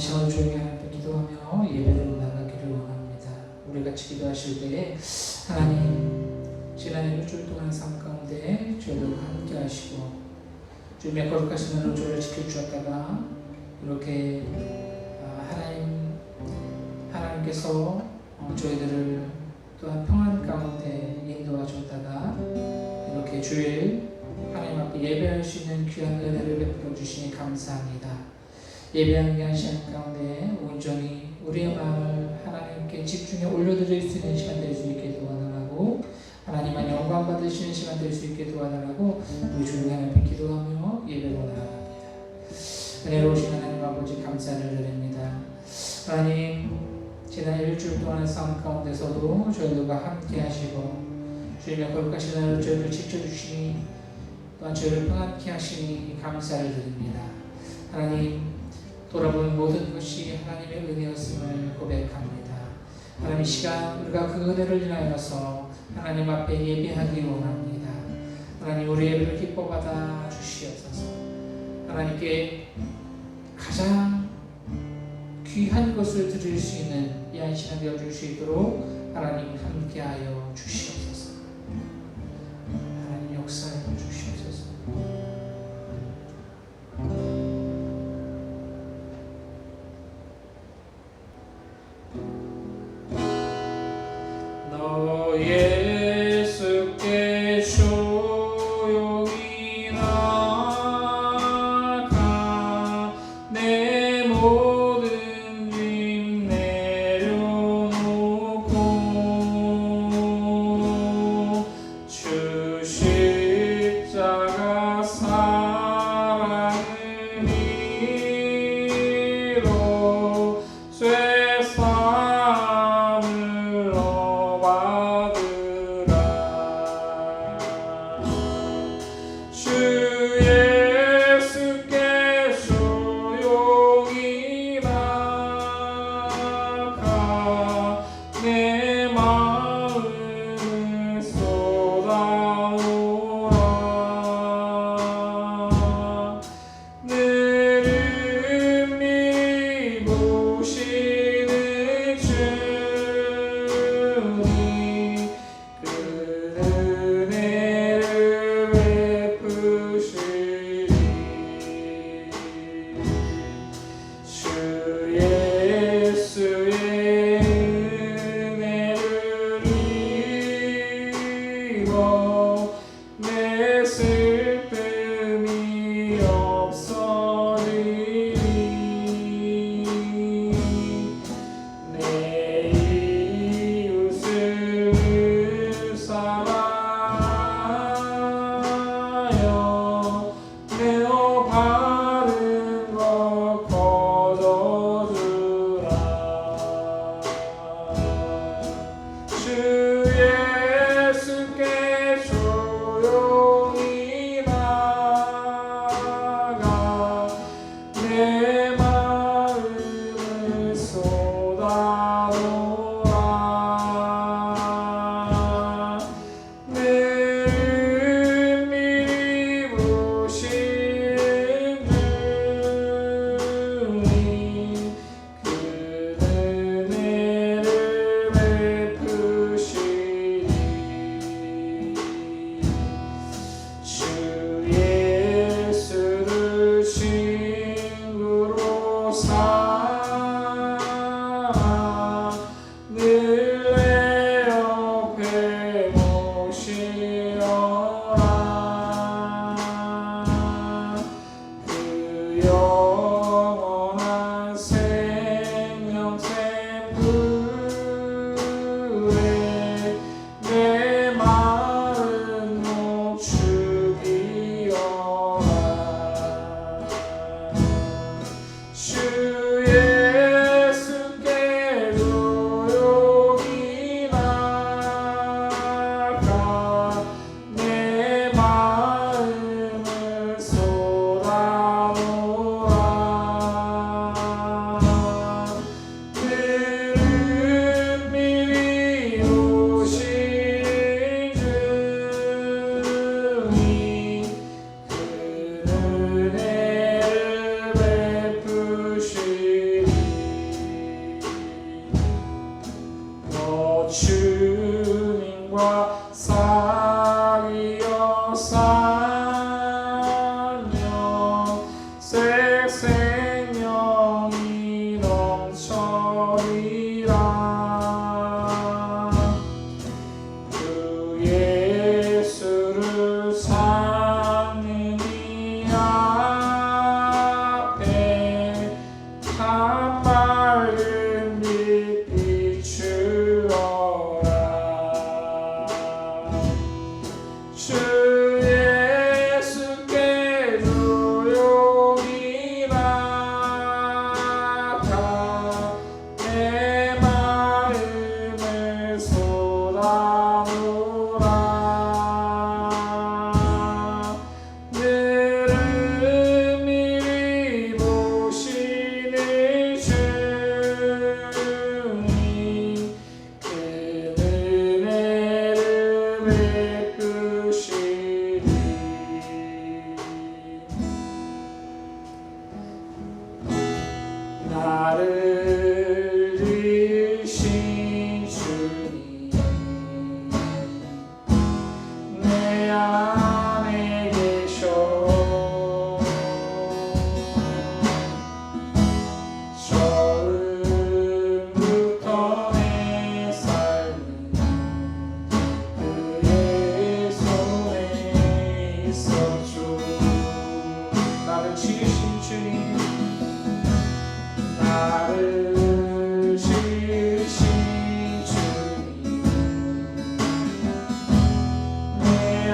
시간을 조용히 하나님께 기도하며 예배로 나가기를 원합니다. 우리 같이 기도하실 때에 하나님 지난 일주일 동안의 삶 가운데 저희들과 함께 하시고 주님의 거룩하신 은혜로 저를 지켜주셨다가 이렇게 하나님께서 저희들을 또한 평안 가운데 인도하 줬다가 이렇게 주일 하나님 앞에 예배할 수 있는 귀한 은혜를 베풀어 주시니 감사합니다. 예배하는 귀한 시간 가운데 온전히 우리의 마음을 하나님께 집중해 올려드릴 수 있는 시간 될 수 있게 도와달라고, 하나님만 영광 받으시는 시간 될 수 있게 도와달라고 우리 주님 하나님께 기도하며 예배로 나아갑니다. 은혜로우신 하나님 아버지 감사를 드립니다. 하나님 지난 일주일 동안의 삶 가운데서도 저희들과 함께 하시고 주님의 거룩하신 은혜로 저희를 지켜주시니 또한 저희를 평안케 하시니 감사를 드립니다. 하나님 돌아보는 모든 것이 하나님의 은혜였음을 고백합니다. 하나님 이 시간 우리가 그 은혜를 인하여서 하나님 앞에 예배하기 원합니다. 하나님 우리 예배를 기뻐 받아 주시옵소서. 하나님께 가장 귀한 것을 드릴 수 있는 이 한 시간 되어줄 수 있도록 하나님 함께하여 주시옵소서. 하나님 역사하여 주시옵소서. 너 예수께 조용히 나가 내 모든 짐 내려놓고 주 십자가 사랑을 이로 죄 사함을 얻으라. 주 예수께 조용히 나가 내 마음을 쏟아오라. 너를 미리 보시는 주님 그 은혜를 베푸시리. 주 예수의 은혜를 입어 내 슬픔이 없어지리. 내 이웃을 사랑하여 내어 바른 것 거저주라. 주 예수께 조용히 나가 내 마음을 쏟아놓아. 너를 미리 보시는 주님 그 은혜를 베푸시리. 주 예수를 친구로 삼아 늘 내 옆에 모시어라. 그 영원한 생명 샘물에 내 마음 목축이어라. 주 예수께 조용히 나가 내 안에 계셔 처음부터 내 삶은 그의 손에 있었죠. 나를 지으신 주님 나를 지으신 주님 내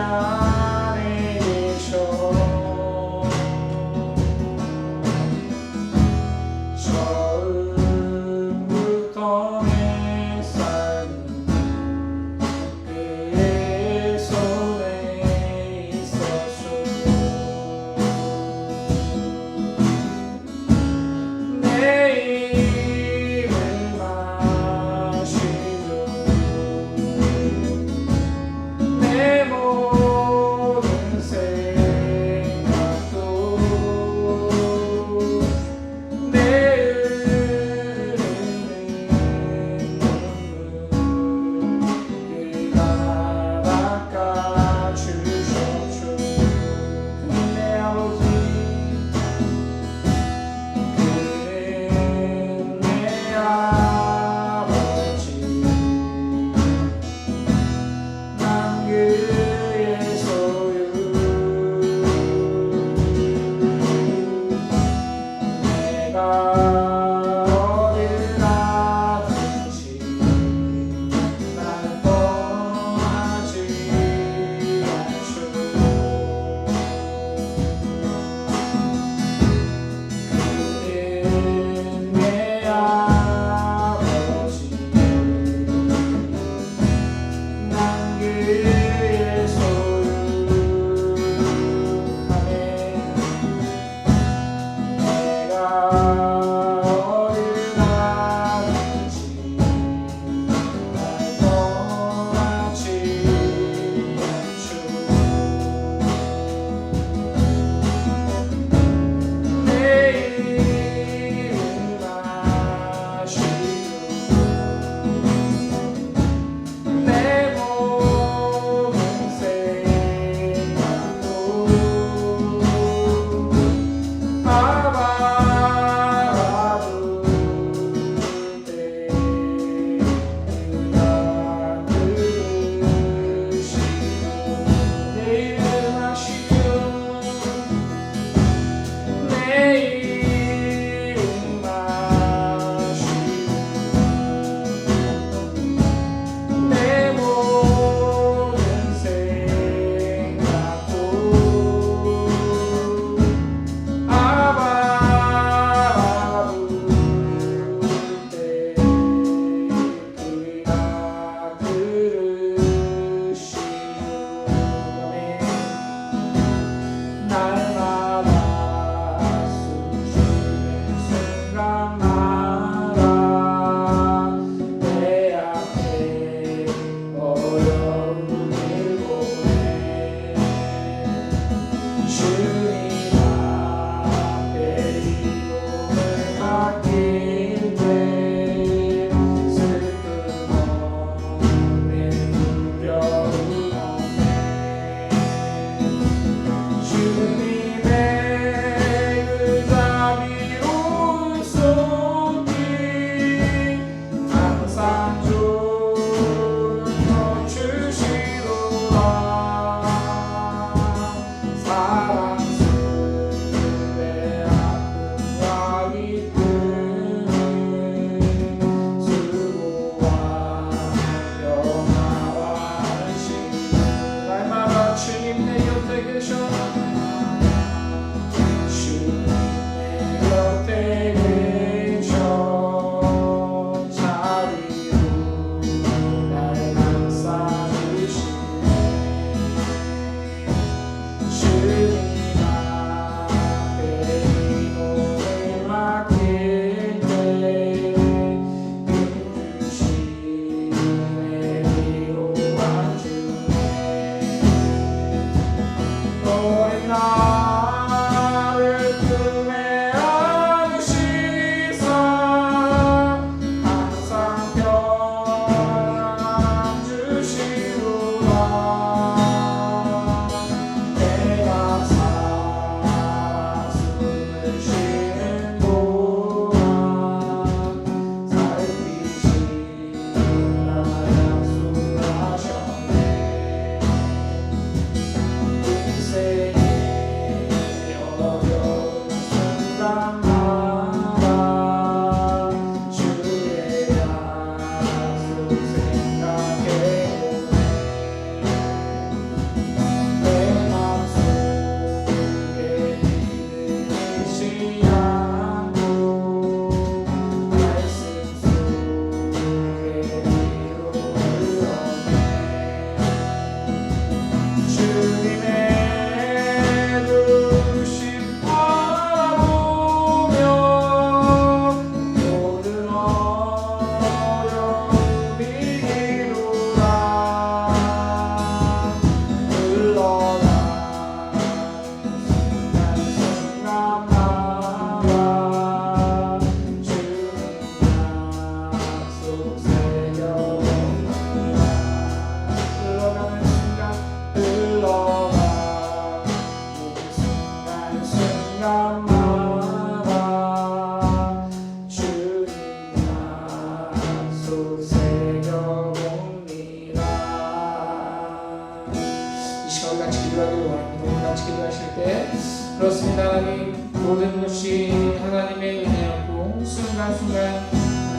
원합니다. 오늘 같이 기도하실 때 그렇습니다. 하나님, 모든 것이 하나님의 은혜였고 순간순간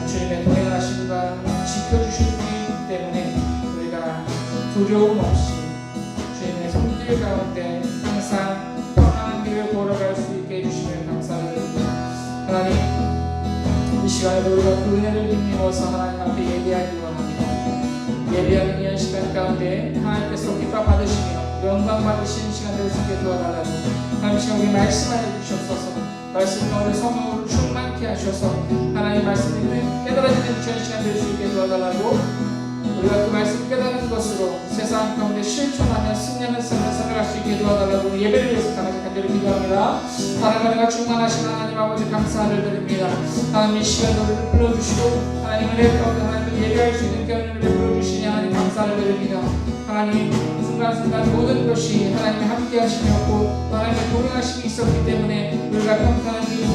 주님의 동행하심과 지켜주시기 때문에 우리가 두려움 없이 주님의 손길 가운데 항상 평안한 길을 걸어갈 수 있게 해주시면 감사드립니다. 하나님, 이 시간에도 우리가 그 은혜를 힘입어서 하나님 앞에 예배하기 원합니다. 예배하는 이 시간 가운데 하나님께서 기뻐 받으시며 영광 받으시는 시간 될 수 있게 도와달라고 하나님, 시간 우리 말씀하여 주시옵소서. 말씀 가운데 성령으로 충만케 하셔서 하나님 말씀을 깨달아지는 귀한 시간 될 수 있게 도와달라고, 우리가 그 말씀 깨닫는 것으로 세상 가운데 실천하며 승리하는 삶을 살아갈 수 있게 도와달라고 예배를 위해서 간절히 기도합니다. 하나님과 충만하신 하나님 아버지 감사를 드립니다. 하나님, 이 시간 우리를 불러주시고 하나님 은혜 가운데 하나님을 예배할 수 있는 견인을 불러주시니 하나님 감사를 드립니다. 하나님, 순간순간 모든 것이 하나님이 함께 하시면고 하나님의 동행하심이 있었기 때문에 우리가 평안한 길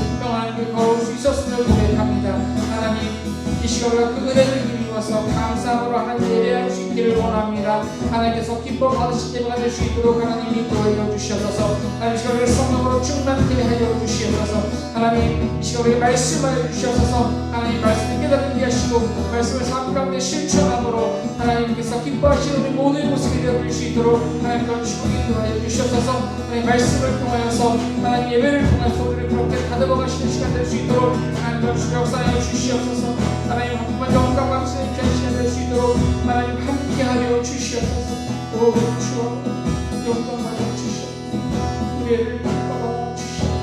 걸어올 수 있었음을 고백합니다. 하나님, 이 시간 우리가 그 은혜를 힘입어서 감사함으로 하나님 예배할 수 있기를 원합니다. 하나님께서 기뻐 받으실 때가 될 수 있도록 하나님 인도하여 주시옵소서. 하나님, 이 시간 우리를 성령으로 충만케 하여 주시옵소서. 하나님, 이 시간 우리에게 말씀하여 주시옵소서. 하나님, 말씀을 깨닫게 하시고 말씀을 삶 가운데 실천함으로 하나님께서 기뻐하시는 우리 모두의 모습이 되어줄 수 있도록 하나님 감추고 인도하여 주시옵소서. 하나님, 말씀을 통하여서 하나님 예배를 통해서 우리를 그렇게 다듬어 가시는 시간 될 수 있도록 하나님 감추고 역사하여 주시옵소서. 하나님, 한 번만 영광 받으시는 귀한 시간 될 수 있도록 하나님 함께하여 주시옵소서. 오 주여, 영광 받아 주시옵소서. 우리를 기뻐 주시옵소서.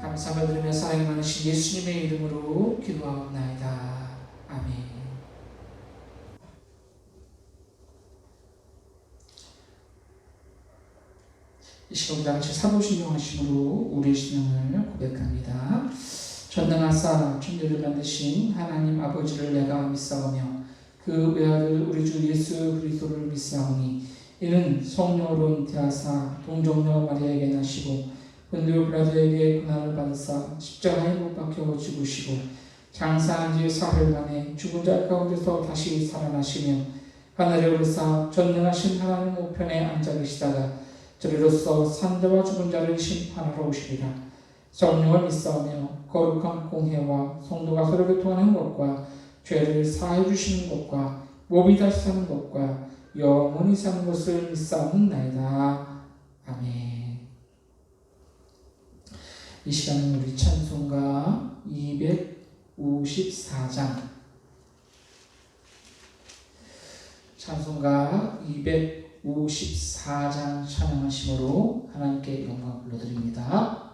감사를 드리며 사랑이 많으신 예수님의 이름으로 기도하옵나이다. 아멘. 이 시간 우리 같이 사도신경하심으로 우리의 신앙을 고백합니다. 전능하사 천지를 만드신 하나님 아버지를 내가 믿사오며 그 외아들 우리 주 예수 그리스도를 믿사오니 이는 성령으로 잉태하사 동정녀 마리아에게 나시고 본디오 빌라도에게 고난을 받으사 십자가에 못 박혀 죽으시고 장사한 지 사흘 만에 죽은 자 가운데서 다시 살아나시며 하늘에 오르사 전능하신 하나님 우편에 앉아 계시다가 저리로서 산자와 죽은 자를 심판하러 오시리라. 성령을 믿사오며 거룩한 공회와 성도가 서로 교통하는 것과 죄를 사해 주시는 것과 몸이 다시 사는 것과 영원히 사는 것을 믿사옵나이다. 아멘. 이 시간은 우리 찬송가 254장 찬송가 254장 찬양하심으로 하나님께 영광 불러드립니다.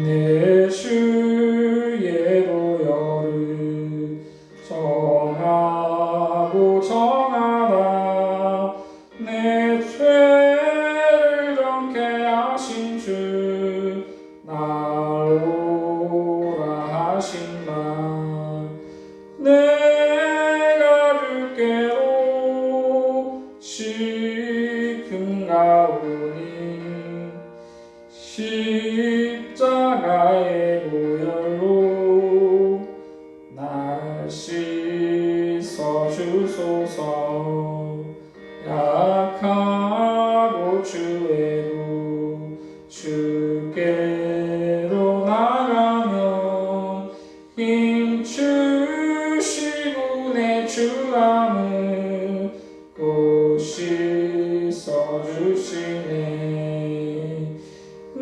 내 주의 보혈을 정하고 정하다 내 죄를 정케 하신 주 나오라 하신 말 내가 주께로 시큰가오니 십자가의 보혈로 날 씻어주소서. 약하고 주에도 주께로 나가면 힘 주시고 내 주함을 곧 씻어주시네.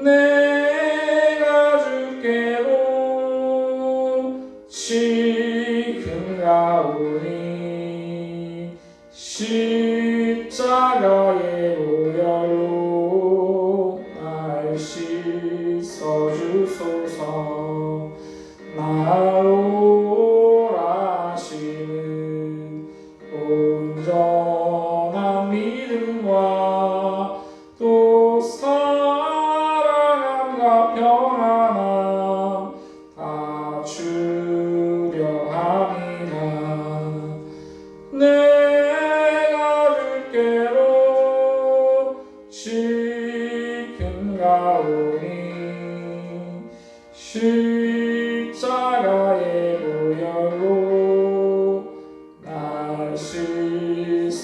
내가 주께로 시큰가오니 십자가의 보혈로 날 씻어주소서. 금가오니 십자가의 보혈로 날 씻어주소서.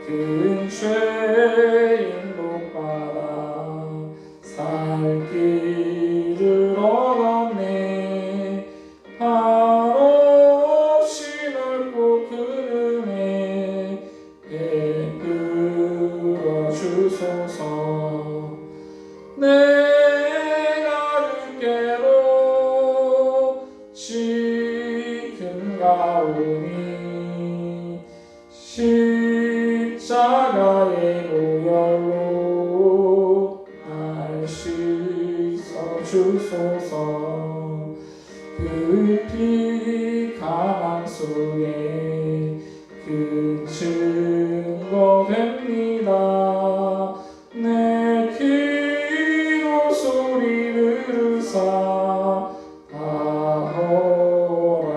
큰 죄인 복받아 살 길을 얻었네. 한없이 넓고 큰 은혜 베풀어 주소서. 내가 주께로 지금 가오니 십자가의 보혈로 날 씻어 주소서. 그 피 가망 속에 큰 증거 됩니다. 내 기도 소리 들으사 다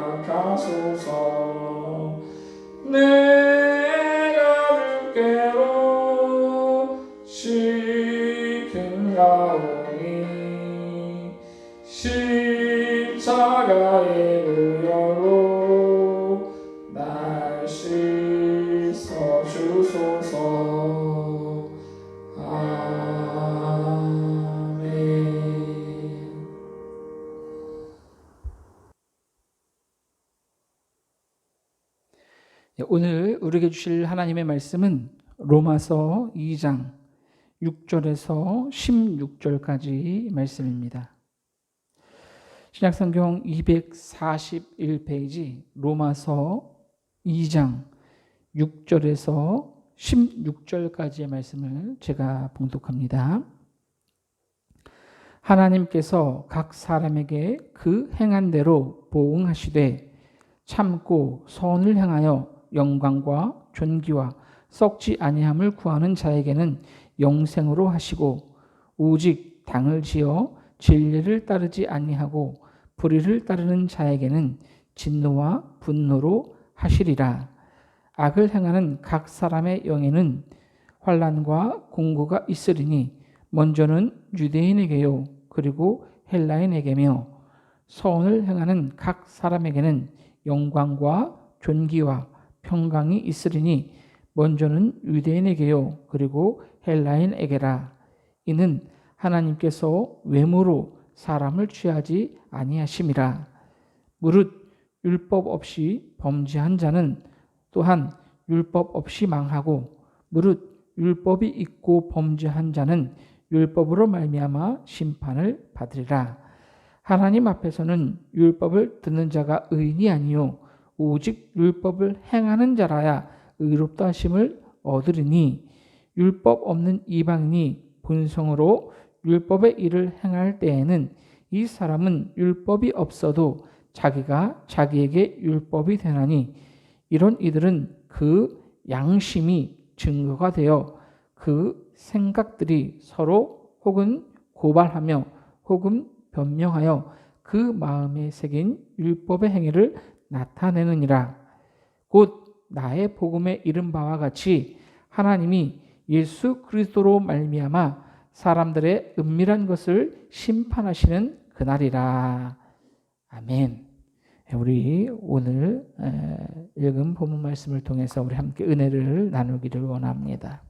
허락하소서. 내가 주께로 지금 가오니 십자가의 보혈로 날 씻어 주소서. 아멘. 오늘 우리에게 주실 하나님의 말씀은 로마서 2장 6절에서 16절까지 말씀입니다. 신약성경 241페이지 로마서 2장 6절에서 16절까지의 말씀을 제가 봉독합니다. 하나님께서 각 사람에게 그 행한 대로 보응하시되 참고 선을 행하여 영광과 존귀와 썩지 아니함을 구하는 자에게는 영생으로 하시고 오직 당을 지어 진리를 따르지 아니하고 불의를 따르는 자에게는 진노와 분노로 하시리라. 악을 행하는 각 사람의 영에는 환난과 공고가 있으리니 먼저는 유대인에게요 그리고 헬라인에게며 선을 행하는 각 사람에게는 영광과 존귀와 평강이 있으리니 먼저는 유대인에게요 그리고 헬라인에게라. 이는 하나님께서 외모로 사람을 취하지 아니하심이라. 무릇 율법 없이 범죄한 자는 또한 율법 없이 망하고 무릇 율법이 있고 범죄한 자는 율법으로 말미암아 심판을 받으리라. 하나님 앞에서는 율법을 듣는 자가 의인이 아니요 오직 율법을 행하는 자라야 의롭다 하심을 얻으리니 율법 없는 이방인이 본성으로 율법의 일을 행할 때에는 이 사람은 율법이 없어도 자기가 자기에게 율법이 되나니 이런 이들은 그 양심이 증거가 되어 그 생각들이 서로 혹은 고발하며 혹은 변명하여 그 마음에 새긴 율법의 행위를 나타내느니라. 곧 나의 복음에 이른 바와 같이 하나님이 예수 그리스도로 말미암아 사람들의 은밀한 것을 심판하시는 그날이라. 아멘. 우리 오늘 읽은 본문 말씀을 통해서 우리 함께 은혜를 나누기를 원합니다.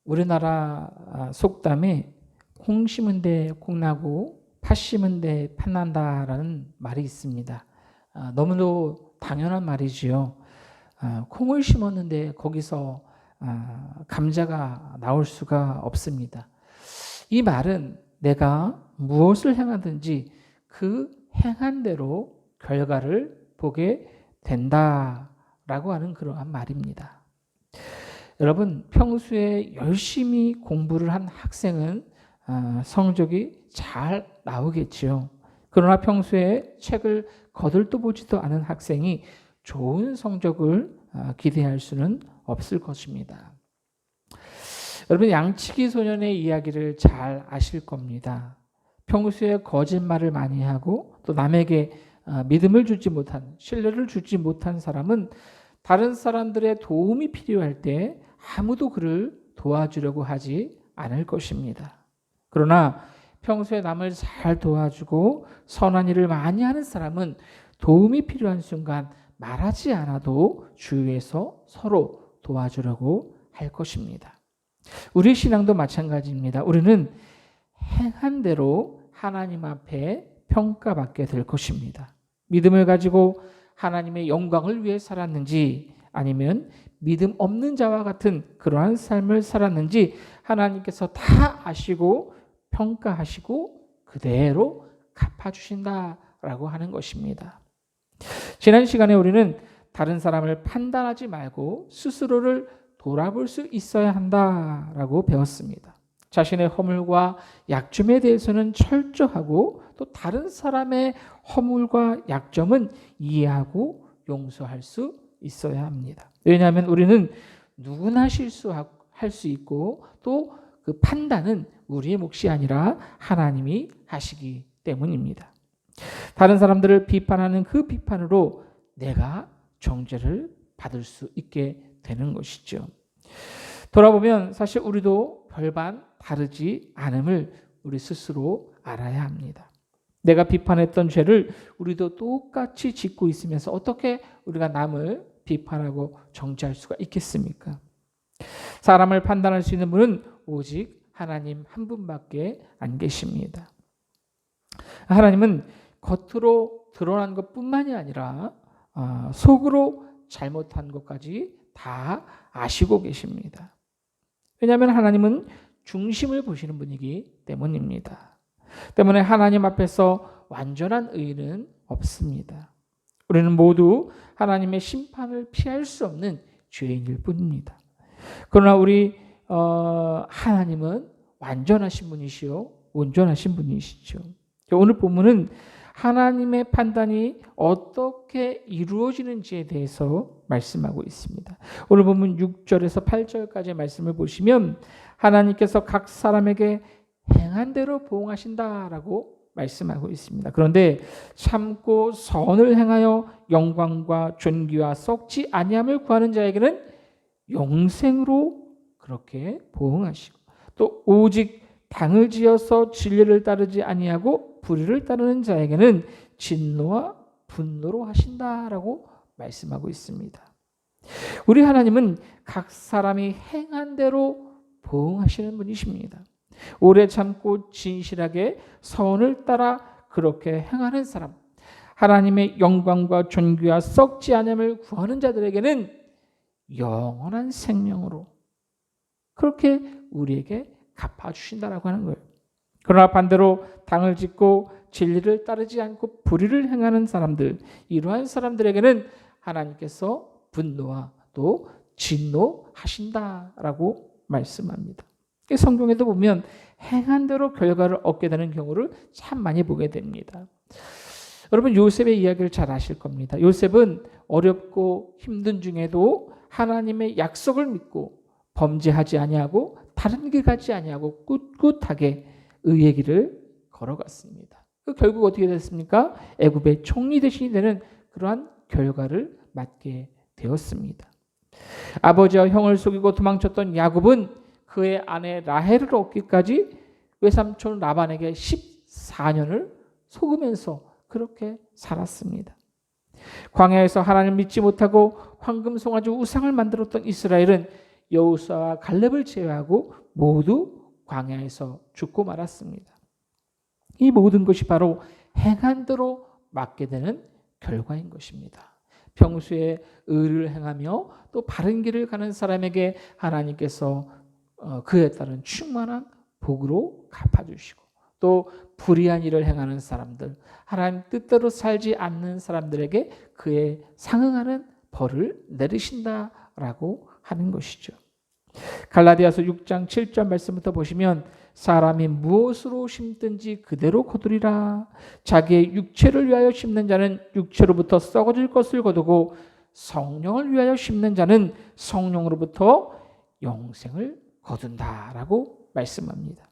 우리나라 속담에 콩 심은 데 콩나고 팥 심은 데 팥난다라는 말이 있습니다. 너무도 당연한 말이지요. 콩을 심었는데 거기서 감자가 나올 수가 없습니다. 이 말은 내가 무엇을 행하든지 그 행한 대로 결과를 보게 된다라고 하는 그러한 말입니다. 여러분, 평소에 열심히 공부를 한 학생은 성적이 잘 나오겠지요. 그러나 평소에 책을 거들떠 보지도 않은 학생이 좋은 성적을 기대할 수는 없을 것입니다. 여러분, 양치기 소년의 이야기를 잘 아실 겁니다. 평소에 거짓말을 많이 하고 또 남에게 믿음을 주지 못한, 신뢰를 주지 못한 사람은 다른 사람들의 도움이 필요할 때 아무도 그를 도와주려고 하지 않을 것입니다. 그러나 평소에 남을 잘 도와주고 선한 일을 많이 하는 사람은 도움이 필요한 순간 말하지 않아도 주위에서 서로 도와주려고 할 것입니다. 우리 신앙도 마찬가지입니다. 우리는 행한 대로 하나님 앞에 평가받게 될 것입니다. 믿음을 가지고 하나님의 영광을 위해 살았는지 아니면 믿음 없는 자와 같은 그러한 삶을 살았는지 하나님께서 다 아시고 평가하시고 그대로 갚아주신다라고 하는 것입니다. 지난 시간에 우리는 다른 사람을 판단하지 말고 스스로를 돌아볼 수 있어야 한다라고 배웠습니다. 자신의 허물과 약점에 대해서는 철저하고 또 다른 사람의 허물과 약점은 이해하고 용서할 수 있어야 합니다. 왜냐하면 우리는 누구나 실수할 수 있고 또 그 판단은 우리의 몫이 아니라 하나님이 하시기 때문입니다. 다른 사람들을 비판하는 그 비판으로 내가 정죄를 받을 수 있게 되는 것이죠. 돌아보면 사실 우리도 별반 다르지 않음을 우리 스스로 알아야 합니다. 내가 비판했던 죄를 우리도 똑같이 짓고 있으면서 어떻게 우리가 남을 비판하고 정죄할 수가 있겠습니까? 사람을 판단할 수 있는 분은 오직 하나님 한 분밖에 안 계십니다. 하나님은 겉으로 드러난 것뿐만이 아니라 속으로 잘못한 것까지 다 아시고 계십니다. 왜냐하면 하나님은 중심을 보시는 분이기 때문입니다. 때문에 하나님 앞에서 완전한 의는 없습니다. 우리는 모두 하나님의 심판을 피할 수 없는 죄인일 뿐입니다. 그러나 우리 하나님은 완전하신 분이시요 온전하신 분이시죠. 오늘 본문은 하나님의 판단이 어떻게 이루어지는지에 대해서 말씀하고 있습니다. 오늘 본문 6절에서 8절까지의 말씀을 보시면 하나님께서 각 사람에게 행한 대로 보응하신다라고 말씀하고 있습니다. 그런데 참고 선을 행하여 영광과 존귀와 썩지 아니함을 구하는 자에게는 영생으로 그렇게 보응하시고 또 오직 당을 지어서 진리를 따르지 아니하고 불의를 따르는 자에게는 진노와 분노로 하신다라고 말씀하고 있습니다. 우리 하나님은 각 사람이 행한 대로 보응하시는 분이십니다. 오래 참고 진실하게 선을 따라 그렇게 행하는 사람, 하나님의 영광과 존귀와 썩지 않음을 구하는 자들에게는 영원한 생명으로 그렇게 우리에게 갚아주신다라고 하는 거예요. 그러나 반대로 당을 짓고 진리를 따르지 않고 불의를 행하는 사람들, 이러한 사람들에게는 하나님께서 분노와 또 진노하신다라고 말씀합니다. 성경에도 보면 행한 대로 결과를 얻게 되는 경우를 참 많이 보게 됩니다. 여러분 요셉의 이야기를 잘 아실 겁니다. 요셉은 어렵고 힘든 중에도 하나님의 약속을 믿고 범죄하지 아니하고 다른 길 가지 아니하고 꿋꿋하게 의의 길을 걸어갔습니다. 결국 어떻게 됐습니까? 애굽의 총리 대신이 되는 그러한 결과를 맞게 되었습니다. 아버지와 형을 속이고 도망쳤던 야곱은 그의 아내 라헬을 얻기까지 외삼촌 라반에게 14년을 속으면서 그렇게 살았습니다. 광야에서 하나님을 믿지 못하고 황금 송아지 우상을 만들었던 이스라엘은 여호수아와 갈렙을 제외하고 모두 광야에서 죽고 말았습니다. 이 모든 것이 바로 행한 대로 맞게 되는 결과인 것입니다. 평소에 의를 행하며 또 바른 길을 가는 사람에게 하나님께서 그에 따른 충만한 복으로 갚아주시고 또 불의한 일을 행하는 사람들, 하나님 뜻대로 살지 않는 사람들에게 그에 상응하는 벌을 내리신다라고 하는 것이죠. 갈라디아서 6장 7절 말씀부터 보시면 사람이 무엇으로 심든지 그대로 거두리라. 자기의 육체를 위하여 심는 자는 육체로부터 썩어질 것을 거두고 성령을 위하여 심는 자는 성령으로부터 영생을 거둔다라고 말씀합니다.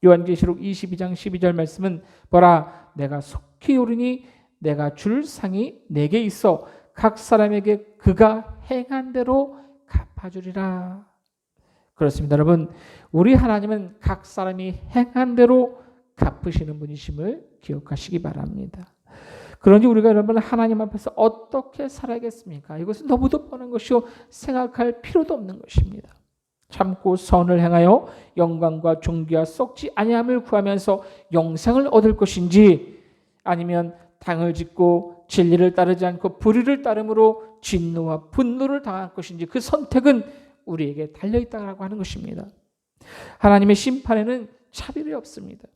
요한계시록 22장 12절 말씀은 보라 내가 속히 오르니 내가 줄 상이 내게 있어 각 사람에게 그가 행한 대로 갚아주리라. 그렇습니다. 여러분, 우리 하나님은 각 사람이 행한 대로 갚으시는 분이심을 기억하시기 바랍니다. 그러니 우리가 여러분 하나님 앞에서 어떻게 살아야겠습니까? 이것은 너무도 뻔한 것이요 생각할 필요도 없는 것입니다. 참고 선을 행하여 영광과 존귀와 썩지 아니함을 구하면서 영생을 얻을 것인지, 아니면 당을 짓고 진리를 따르지 않고 불의를 따름으로 진노와 분노를 당할 것인지, 그 선택은 우리에게 달려있다고 하는 것입니다. 하나님의 심판에는 차별이 없습니다.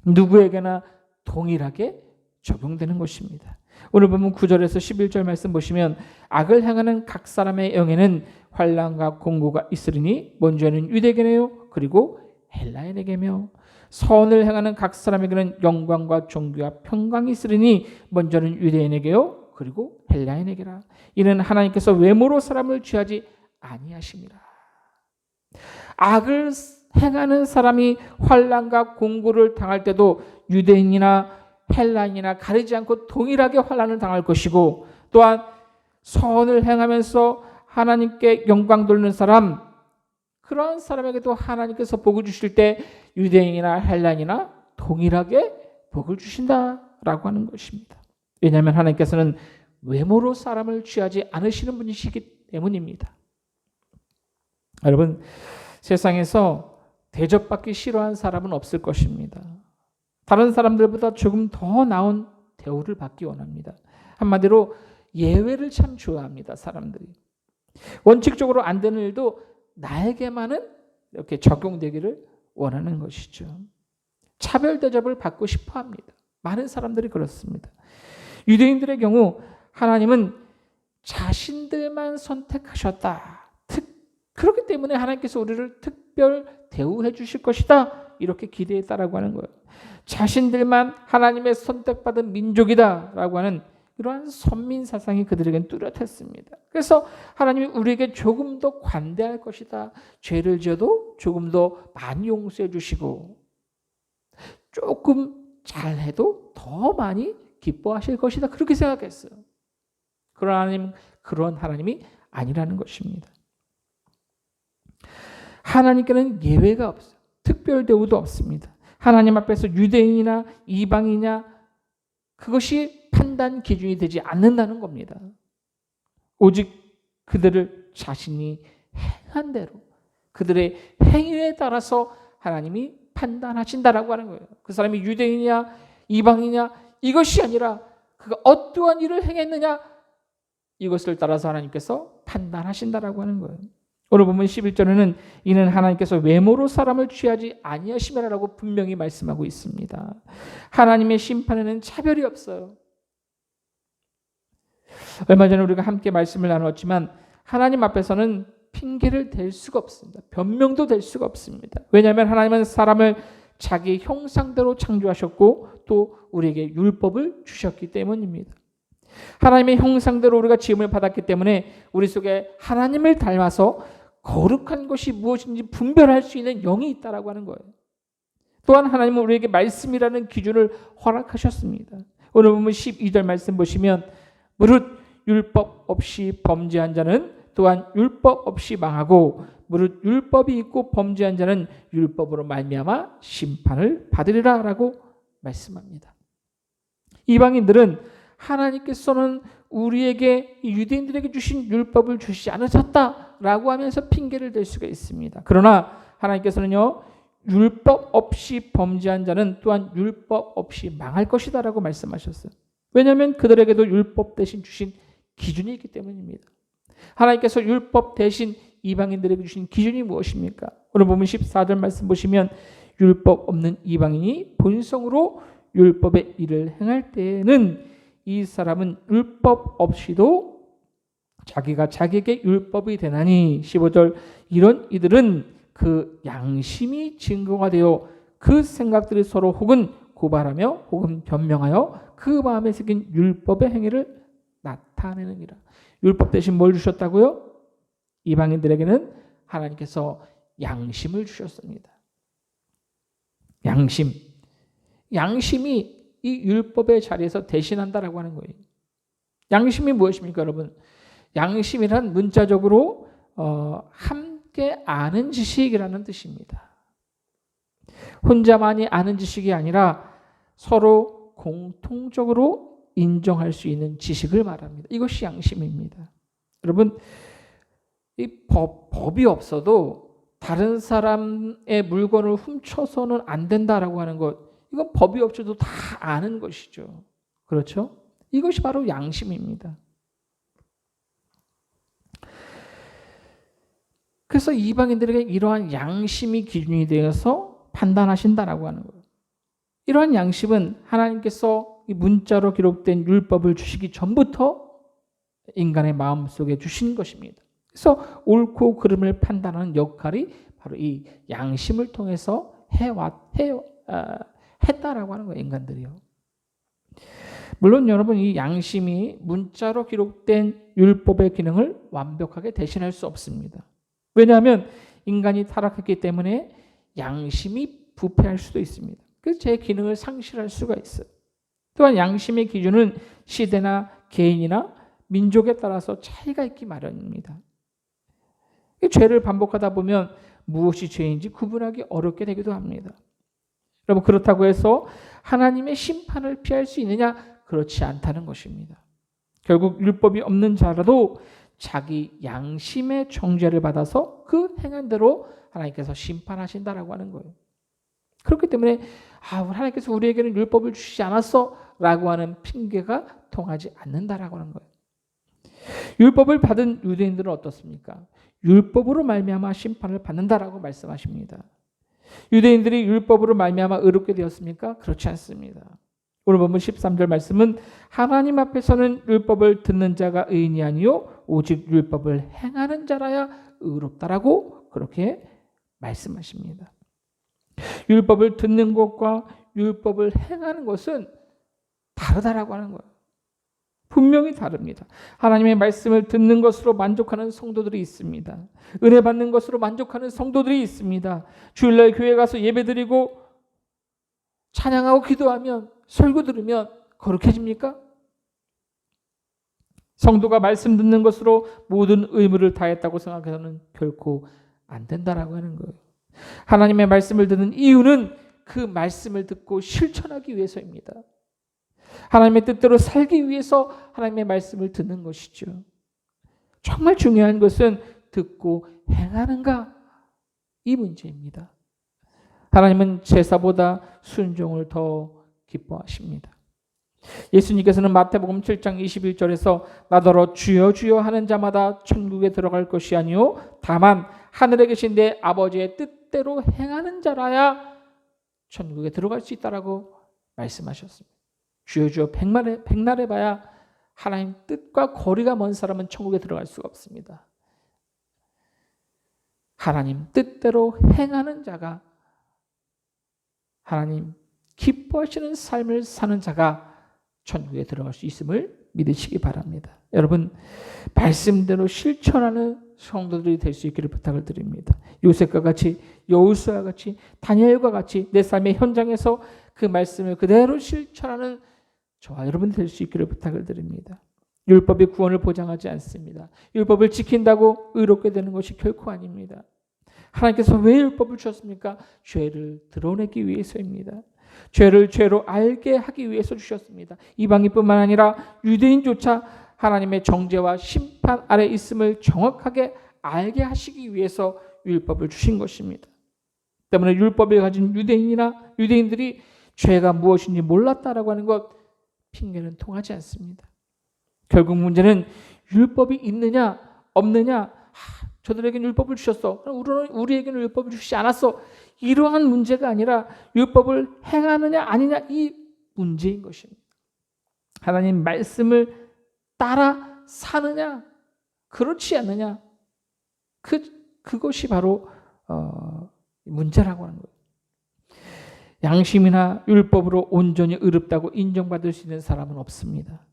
누구에게나 동일하게 적용되는 것입니다. 오늘 보면 9절에서 11절 말씀 보시면, 악을 행하는 각 사람의 영에는 환난과 공고가 있으리니 먼저는 유대인에게요 그리고 헬라인에게며, 선을 행하는 각 사람에게는 영광과 존귀와 평강이 있으리니 먼저는 유대인에게요 그리고 헬라인에게라. 이는 하나님께서 외모로 사람을 취하지 아니하심이라. 악을 행하는 사람이 환난과 공고를 당할 때도 유대인이나 헬라인이나 가리지 않고 동일하게 환난을 당할 것이고, 또한 선을 행하면서 하나님께 영광 돌리는 사람, 그러한 사람에게도 하나님께서 복을 주실 때 유대인이나 헬라인이나 동일하게 복을 주신다라고 하는 것입니다. 왜냐하면 하나님께서는 외모로 사람을 취하지 않으시는 분이시기 때문입니다. 여러분, 세상에서 대접받기 싫어하는 사람은 없을 것입니다. 다른 사람들보다 조금 더 나은 대우를 받기 원합니다. 한마디로 예외를 참 좋아합니다. 사람들이. 원칙적으로 안 되는 일도 나에게만은 이렇게 적용되기를 원하는 것이죠. 차별 대접을 받고 싶어 합니다. 많은 사람들이 그렇습니다. 유대인들의 경우 하나님은 자신들만 선택하셨다. 그렇기 때문에 하나님께서 우리를 특별 대우해 주실 것이다. 이렇게 기대했다라고 하는 거예요. 자신들만 하나님의 선택받은 민족이다라고 하는 이러한 선민 사상이 그들에겐 뚜렷했습니다. 그래서 하나님이 우리에게 조금 더 관대할 것이다. 죄를 지어도 조금 더 많이 용서해 주시고, 조금 잘해도 더 많이 기뻐하실 것이다. 그렇게 생각했어요. 그런 하나님이 아니라는 것입니다. 하나님께는 예외가 없어요. 특별 대우도 없습니다. 하나님 앞에서 유대인이나 이방이냐, 그것이 판단 기준이 되지 않는다는 겁니다. 오직 그들을 자신이 행한 대로, 그들의 행위에 따라서 하나님이 판단하신다라고 하는 거예요. 그 사람이 유대인이냐 이방이냐 이것이 아니라 그가 어떠한 일을 행했느냐, 이것을 따라서 하나님께서 판단하신다라고 하는 거예요. 오늘 보면 11절에는 이는 하나님께서 외모로 사람을 취하지 아니하심이라고 분명히 말씀하고 있습니다. 하나님의 심판에는 차별이 없어요. 얼마 전에 우리가 함께 말씀을 나눴지만 하나님 앞에서는 핑계를 댈 수가 없습니다. 변명도 될 수가 없습니다. 왜냐하면 하나님은 사람을 자기 형상대로 창조하셨고 또 우리에게 율법을 주셨기 때문입니다. 하나님의 형상대로 우리가 지음을 받았기 때문에 우리 속에 하나님을 닮아서 거룩한 것이 무엇인지 분별할 수 있는 영이 있다라고 하는 거예요. 또한 하나님은 우리에게 말씀이라는 기준을 허락하셨습니다. 오늘 보면 12절 말씀 보시면, 무릇 율법 없이 범죄한 자는 또한 율법 없이 망하고 무릇 율법이 있고 범죄한 자는 율법으로 말미암아 심판을 받으리라라고 말씀합니다. 이방인들은 하나님께서는 우리에게 유대인들에게 주신 율법을 주시지 않으셨다라고 하면서 핑계를 댈 수가 있습니다. 그러나 하나님께서는요, 율법 없이 범죄한 자는 또한 율법 없이 망할 것이다라고 말씀하셨어요. 왜냐하면 그들에게도 율법 대신 주신 기준이 있기 때문입니다. 하나님께서 율법 대신 이방인들에게 주신 기준이 무엇입니까? 오늘 보면 14절 말씀 보시면, 율법 없는 이방인이 본성으로 율법의 일을 행할 때에는 이 사람은 율법 없이도 자기가 자기에게 율법이 되나니, 15절, 이런 이들은 그 양심이 증거가 되어 그 생각들이 서로 혹은 고발하며 혹은 변명하여 그 마음에 새긴 율법의 행위를 나타내느니라. 율법 대신 뭘 주셨다고요? 이방인들에게는 하나님께서 양심을 주셨습니다. 양심이 이 율법의 자리에서 대신한다라고 하는 거예요. 양심이 무엇입니까, 여러분? 양심이란 문자적으로 함께 아는 지식이라는 뜻입니다. 혼자만이 아는 지식이 아니라 서로 공통적으로 인정할 수 있는 지식을 말합니다. 이것이 양심입니다. 여러분, 이 법이 없어도 다른 사람의 물건을 훔쳐서는 안 된다라고 하는 것, 이건 법이 없어도 다 아는 것이죠. 그렇죠? 이것이 바로 양심입니다. 그래서 이방인들에게 이러한 양심이 기준이 되어서 판단하신다라고 하는 거예요. 이러한 양심은 하나님께서 이 문자로 기록된 율법을 주시기 전부터 인간의 마음속에 주신 것입니다. 그래서 옳고 그름을 판단하는 역할이 바로 이 양심을 통해서 했다라고 하는 거예요, 인간들이요. 물론 여러분, 이 양심이 문자로 기록된 율법의 기능을 완벽하게 대신할 수 없습니다. 왜냐하면 인간이 타락했기 때문에 양심이 부패할 수도 있습니다. 그래서 제 기능을 상실할 수가 있어요. 또한 양심의 기준은 시대나 개인이나 민족에 따라서 차이가 있기 마련입니다. 죄를 반복하다 보면 무엇이 죄인지 구분하기 어렵게 되기도 합니다. 여러분, 그렇다고 해서 하나님의 심판을 피할 수 있느냐? 그렇지 않다는 것입니다. 결국 율법이 없는 자라도 자기 양심의 정죄를 받아서 그 행한 대로 하나님께서 심판하신다라고 하는 거예요. 그렇기 때문에 하나님께서 우리에게는 율법을 주시지 않았어 라고 하는 핑계가 통하지 않는다라고 하는 거예요. 율법을 받은 유대인들은 어떻습니까? 율법으로 말미암아 심판을 받는다라고 말씀하십니다. 유대인들이 율법으로 말미암아 의롭게 되었습니까? 그렇지 않습니다. 오늘 본문 13절 말씀은 하나님 앞에서는 율법을 듣는 자가 의인이 아니요 오직 율법을 행하는 자라야 의롭다라고 그렇게 말씀하십니다. 율법을 듣는 것과 율법을 행하는 것은 다르다라고 하는 거예요. 분명히 다릅니다. 하나님의 말씀을 듣는 것으로 만족하는 성도들이 있습니다. 은혜 받는 것으로 만족하는 성도들이 있습니다. 주일날 교회 가서 예배드리고 찬양하고 기도하면, 설교 들으면 거룩해집니까? 성도가 말씀 듣는 것으로 모든 의무를 다했다고 생각해서는 결코 안 된다라고 하는 거예요. 하나님의 말씀을 듣는 이유는 그 말씀을 듣고 실천하기 위해서입니다. 하나님의 뜻대로 살기 위해서 하나님의 말씀을 듣는 것이죠. 정말 중요한 것은 듣고 행하는가? 이 문제입니다. 하나님은 제사보다 순종을 더 기뻐하십니다. 예수님께서는 마태복음 7장 21절에서 나더러 주여 주여 하는 자마다 천국에 들어갈 것이 아니요 다만 하늘에 계신 내 아버지의 뜻대로 행하는 자라야 천국에 들어갈 수 있다라고 말씀하셨습니다. 주여 주여 백날 해봐야 하나님 뜻과 거리가 먼 사람은 천국에 들어갈 수가 없습니다. 하나님 뜻대로 행하는 자가, 하나님 기뻐하시는 삶을 사는 자가 천국에 들어갈 수 있음을 믿으시기 바랍니다. 여러분, 말씀대로 실천하는 성도들이 될 수 있기를 부탁을 드립니다. 요셉과 같이, 여호수아와 같이, 다니엘과 같이 내 삶의 현장에서 그 말씀을 그대로 실천하는 저와 여러분이 될 수 있기를 부탁을 드립니다. 율법이 구원을 보장하지 않습니다. 율법을 지킨다고 의롭게 되는 것이 결코 아닙니다. 하나님께서 왜 율법을 주셨습니까? 죄를 드러내기 위해서입니다. 죄를 죄로 알게 하기 위해서 주셨습니다. 이방인뿐만 아니라 유대인조차 하나님의 정죄와 심판 아래 있음을 정확하게 알게 하시기 위해서 율법을 주신 것입니다. 때문에 율법을 가진 유대인들이 죄가 무엇인지 몰랐다라고 하는 것, 핑계는 통하지 않습니다. 결국 문제는 율법이 있느냐 없느냐, 저들에게는 율법을 주셨어, 우리에게는 율법을 주시지 않았어, 이러한 문제가 아니라 율법을 행하느냐 아니냐, 이 문제인 것입니다. 하나님 말씀을 따라 사느냐 그렇지 않느냐, 그것이 바로 문제라고 하는 거예요. 양심이나 율법으로 온전히 의롭다고 인정받을 수 있는 사람은 없습니다.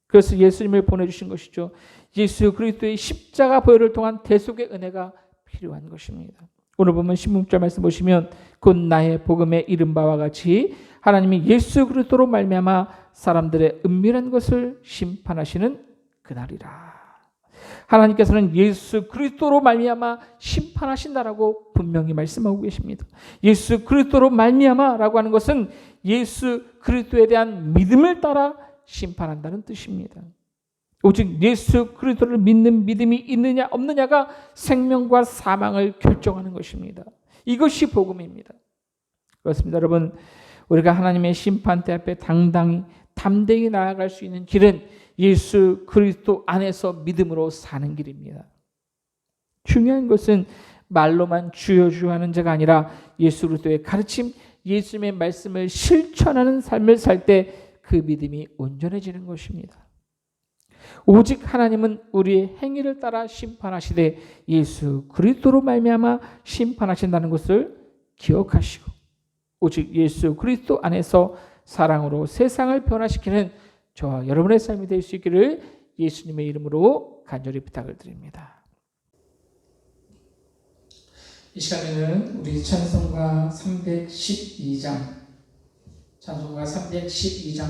그래서 예수님을 보내주신 것이죠. 예수 그리스도의 십자가 보혈을 통한 대속의 은혜가 필요한 것입니다. 오늘 보면 16절 말씀 보시면 곧 나의 복음에 이른 바와 같이 하나님이 예수 그리스도로 말미암아 사람들의 은밀한 것을 심판하시는 그날이라. 하나님께서는 예수 그리스도로 말미암아 심판하신다라고 분명히 말씀하고 계십니다. 예수 그리스도로 말미암아라고 하는 것은 예수 그리스도에 대한 믿음을 따라 심판한다는 뜻입니다. 오직 예수 그리스도를 믿는 믿음이 있느냐 없느냐가 생명과 사망을 결정하는 것입니다. 이것이 복음입니다. 그렇습니다. 여러분, 우리가 하나님의 심판대 앞에 당당히 담대히 나아갈 수 있는 길은 예수 그리스도 안에서 믿음으로 사는 길입니다. 중요한 것은 말로만 주여 주여 하는 자가 아니라 예수 그리스도의 가르침, 예수님의 말씀을 실천하는 삶을 살 때 그 믿음이 온전해지는 것입니다. 오직 하나님은 우리의 행위를 따라 심판하시되 예수 그리스도로 말미암아 심판하신다는 것을 기억하시고 오직 예수 그리스도 안에서 사랑으로 세상을 변화시키는 저와 여러분의 삶이 될 수 있기를 예수님의 이름으로 간절히 부탁을 드립니다. 이 시간에는 우리 찬송가 312장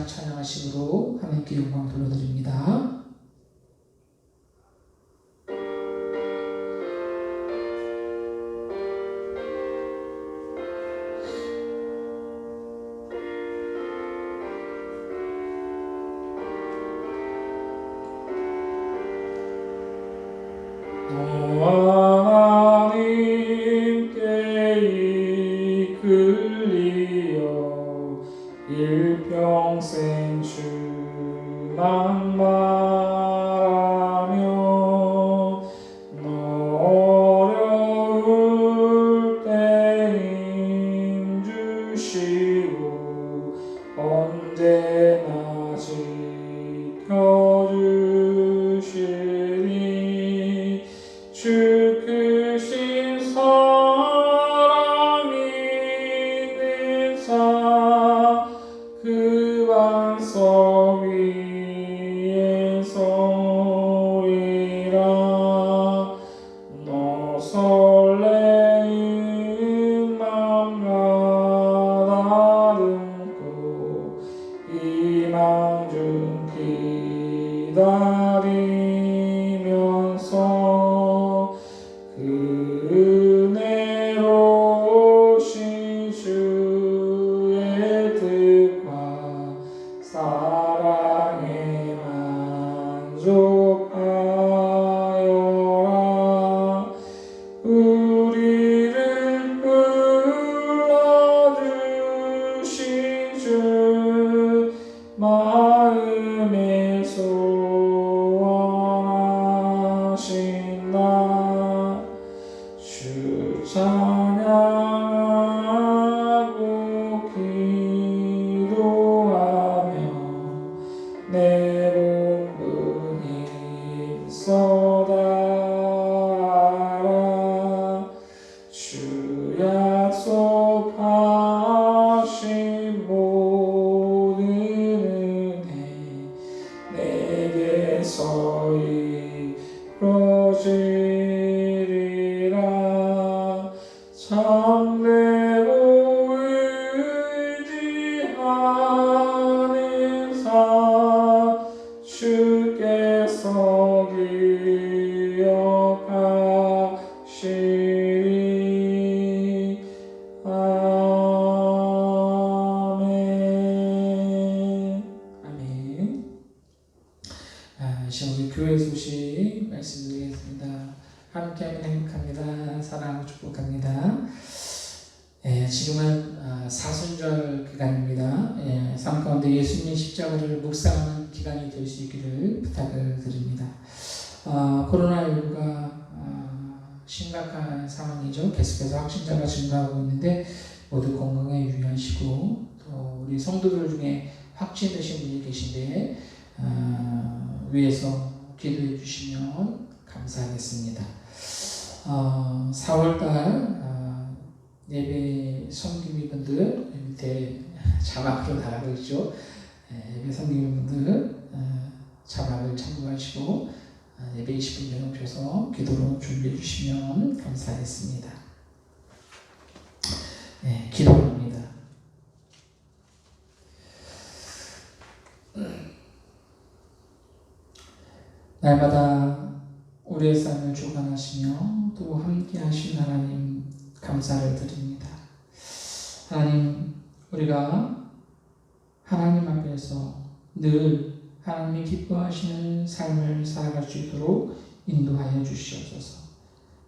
찬양하심으로 하나님께 영광 돌려드립니다. 일평생 주만 바라며 너 어려울 때 힘 주시고 언제나 지켜주시니 주 크신 사랑 있는 자 그 반석 위에 서리라. 너 설레는 맘 가다듬고 희망 중 기다리면서 그 은혜로 오신 주의 뜻과 사랑에 만족하여라. 우리를 불러주신 주 마음에 소원하신 나 주 찬양하고 기도하며 내 본분 힘써다라. 주 약속하신 모든 은혜 내게서 이루어지리라. 참되고 의지하는 사 주께서 기억하시리. 아멘. 아멘. 우리 교회 소식 말씀드리겠습니다. 함께하면 행복합니다. 사랑하고 축복합니다. 지금은 사순절 기간입니다. 삶 가운데 예수님의 십자가를 묵상하는 기간이 될 수 있기를 부탁을 드립니다. 코로나19가 심각한 상황이죠. 계속해서 확진자가 증가하고 있는데 모두 건강에 유의하시고 또 우리 성도들 중에 확진되신 분이 계신데 위에서 기도해 주시면 감사하겠습니다. 4월달 예배 섬김이분들 밑에 자막으로 나가고 있죠. 예배 섬김이분들 자막을 참고하시고 예배 20분 연속해서 기도로 준비해 주시면 감사하겠습니다. 기도합니다. 날마다 우리의 삶을 주관하시며 또 함께 하신 하나님 감사를 드립니다. 하나님, 우리가 하나님 앞에서 늘 하나님이 기뻐하시는 삶을 살아갈 수 있도록 인도하여 주시옵소서.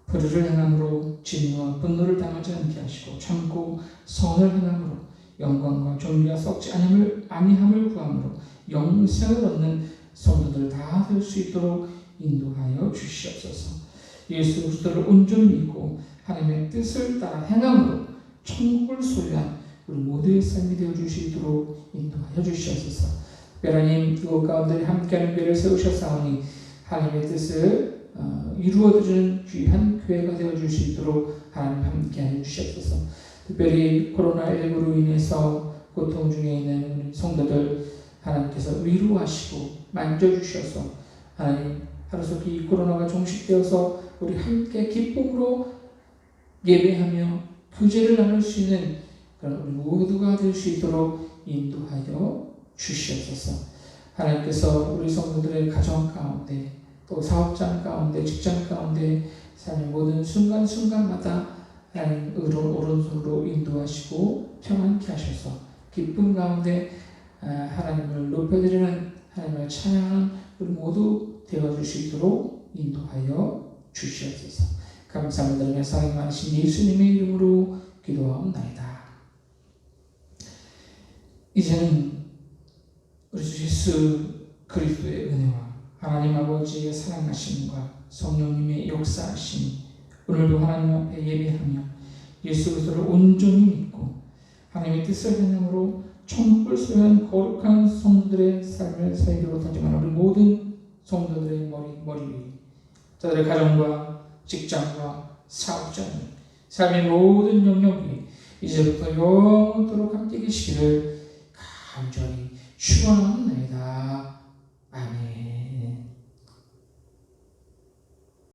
불의를 행함으로 진노와 분노를 당하지 않게 하시고 참고 선을 행함으로 영광과 존귀가 썩지 아니함을 구함으로 영생을 얻는 성도들 다 될 수 있도록 인도하여 주시옵소서. 예수 그리스도를 온전히 믿고 하나님의 뜻을 따라 행함으로 천국을 소유한 우리 모두의 삶이 되어 주시도록 인도하여 주시옵소서. 하나님, 이곳 가운데 함께하는 교회를 세우셨사오니 하나님의 뜻을 이루어드리는 귀한 교회가 되어 주시도록 하나님 함께하여 주시옵소서. 특별히 코로나19로 인해서 고통 중에 있는 우리 성도들 하나님께서 위로하시고 만져주셔서 하나님, 하루속히 이 코로나가 종식되어서 우리 함께 기쁨으로 예배하며 교제를 나눌 수 있는 그런 우리 모두가 될 수 있도록 인도하여 주시옵소서. 하나님께서 우리 성도들의 가정 가운데 또 사업장 가운데 직장 가운데 삶의 모든 순간순간마다 하나님 오른손으로 인도하시고 평안케 하셔서 기쁨 가운데 하나님을 높여드리는 하나님을 찬양하는 우리 모두 되어줄 수 있도록 인도하여 주시옵소서. 감사합니다. 드리며 사랑 많으신 예수님의 이름으로 기도하옵나이다. 이제는 우리 주 예수 그리스도의 은혜와 하나님 아버지의 사랑하심과 성령님의 역사하심, 오늘도 하나님 앞에 예배하며 예수 그리스도를 온전히 믿고 하나님의 뜻을 행함으로 천국을 소유한 거룩한 성도들의 삶을 살기로 다짐하는 우리 모든 성도들의 머리 위, 저들의 가정과 직장과 사업장, 삶의 모든 영역이 이제부터 영원토록 함께 계시기를 간절히 축원하옵나이다.